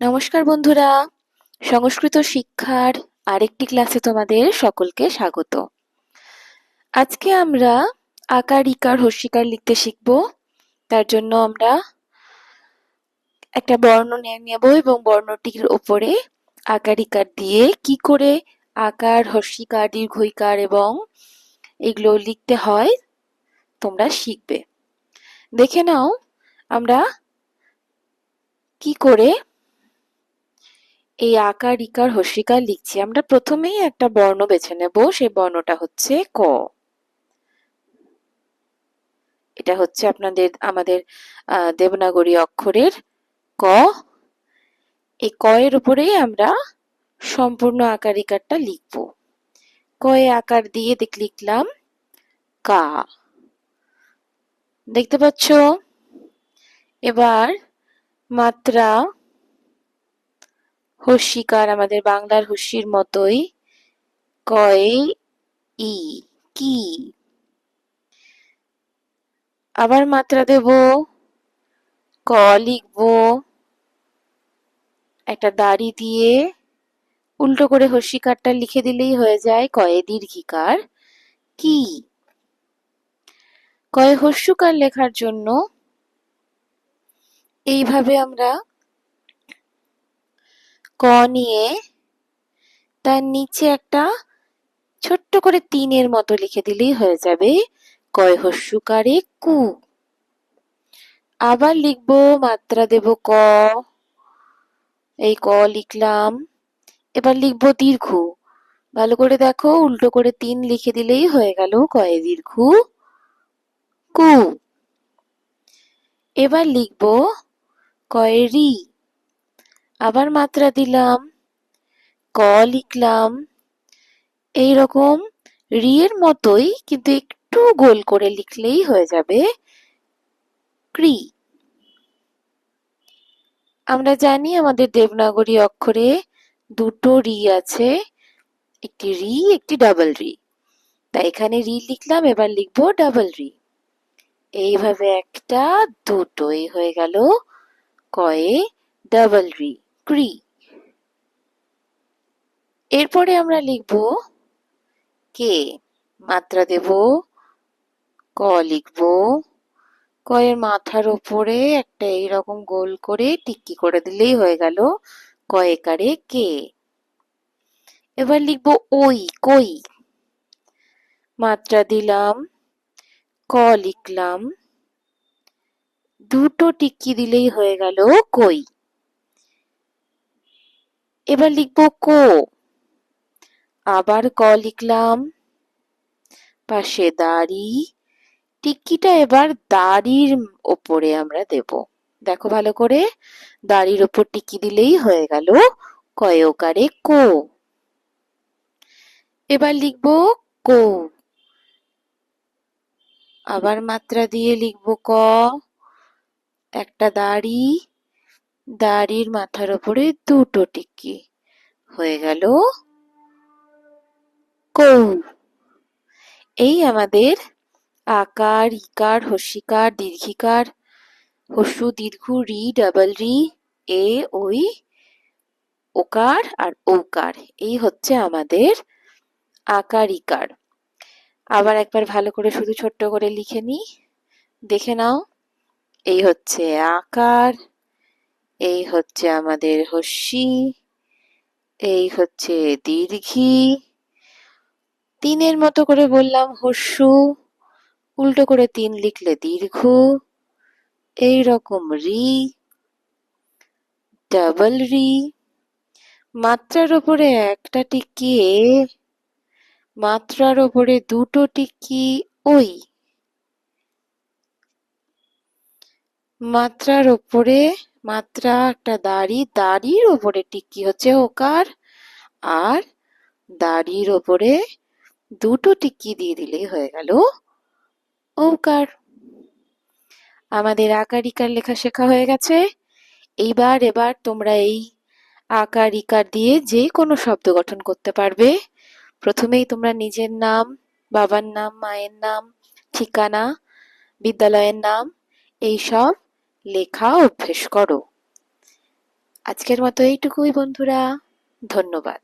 নমস্কার বন্ধুরা, সংস্কৃত শিক্ষার আরেকটি ক্লাসে তোমাদের সকলকে স্বাগত। আজকে আমরা আকার ইকার হর্ষিকার লিখতে শিখব। তার জন্য আমরা একটা বর্ণ নিয়ে নেব এবং বর্ণটির ওপরে আকার ইকার দিয়ে কি করে আকার হর্ষিকার দীর্ঘইকার এবং এগুলো লিখতে হয় তোমরা শিখবে। দেখে নাও আমরা কি করে এই আকার ইকার হর্ষিকার লিখছি। আমরা প্রথমেই একটা বর্ণ বেছে নেব, সেই বর্ণটা হচ্ছে ক। এটা হচ্ছে আমাদের দেবনাগরী অক্ষরের ক। এই ক এর উপরেই আমরা সম্পূর্ণ আকার ইকারটা লিখব। ক এ আকার দিয়ে লিখলাম কা, দেখতে পাচ্ছ? এবার মাত্রা হর্ষিকার আমাদের বাংলার হর্ষির মতোই কয়ে ই, কি। আবার মাত্রা দেব, ক লিখবো, একটা দাড়ি দিয়ে উল্টো করে হর্ষিকারটা লিখে দিলেই হয়ে যায় কয়ে দীর্ঘিকার কি। কয়ে হর্ষকার লেখার জন্য এইভাবে আমরা ক নিয়ে তার নিচে একটা ছোট্ট করে তিনের মতো লিখে দিলেই হয়ে যাবে কয় হর্ষকারে কু। আবার লিখবো, মাত্রা দেব ক, এই ক লিখলাম। এবার লিখবো দীর্ঘ, ভালো করে দেখো, উল্টো করে তিন লিখে দিলেই হয়ে গেল কয়ে দীর্ঘ কু। এবার লিখবো কয়ে রি, আবার মাত্রা দিলাম, ক লিখলাম। এইরকম রি এর মতোই কিন্তু একটু গোল করে লিখলেই হয়ে যাবে ক্রি। আমরা জানি আমাদের দেবনাগরী অক্ষরে দুটো রি আছে, একটি রি একটি ডাবল রি। তাই এখানে রি লিখলাম, এবার লিখবো ডাবল রি। এইভাবে একটা দুটোই হয়ে গেল কয়ে ডাবল রি ক্রি। এরপরে আমরা লিখবো কে, মাত্রা দেব, ক লিখবো, কয়ের মাথার ওপরে একটা এইরকম গোল করে টিক্কি করে দিলেই হয়ে গেল কয়েকারে কে। এবার লিখবো ওই, কই, মাত্রা দিলাম, ক লিখলাম, দুটো টিক্কি দিলেই হয়ে গেল কই। এবার লিখবো কো, আবার ক লিখলাম, পাশে দাড়ি, টিক্কিটা এবার দাড়ির ওপরে আমরা দেব। দেখো ভালো করে, দাড়ির ওপর টিক্কি দিলেই হয়ে গেল কয়কারে কো। এবার লিখবো কো, আবার মাত্রা দিয়ে লিখবো ক, একটা দাড়ি, দাড়ির মাথার ওপরে দুটো টিক্কি, হয়ে গেল কৌ। এই আমাদের আকার ইকার হর্ষিকার দীর্ঘিকার, হর্ষু দীর্ঘ রি ডাবল রি এ ওই ওকার আর ঔকার, এই হচ্ছে আমাদের আকার ইকার। আবার একবার ভালো করে শুধু ছোট্ট করে লিখে নি, দেখে নাও। এই হচ্ছে আকার, এই হচ্ছে আমাদের হর্ষি, এই হচ্ছে দীর্ঘি, তিনের মতো করে বললাম হর্ষু, উল্টো করে তিন লিখলে দীর্ঘ, এই রকম রি ডাবল রি, মাত্রার ওপরে একটা টিক্কি এ, মাত্রার ওপরে দুটো টিক্কি ওই, মাত্রার ওপরে মাত্রা একটা দাড়ি, দাড়ির ওপরে টিক্কি হচ্ছে ওকার, আর দাড়ির ওপরে দুটো টিক্কি দিয়ে দিলেই হয়ে গেল ঔকার। আমাদের আকার ইকার লেখা শেখা হয়ে গেছে। এবার তোমরা এই আকার ইকার দিয়ে যে কোনো শব্দ গঠন করতে পারবে। প্রথমেই তোমরা নিজের নাম, বাবার নাম, মায়ের নাম, ঠিকানা, বিদ্যালয়ের নাম, এইসব লেখা অভ্যেস করো। আজকের মতো এইটুকুই বন্ধুরা, ধন্যবাদ।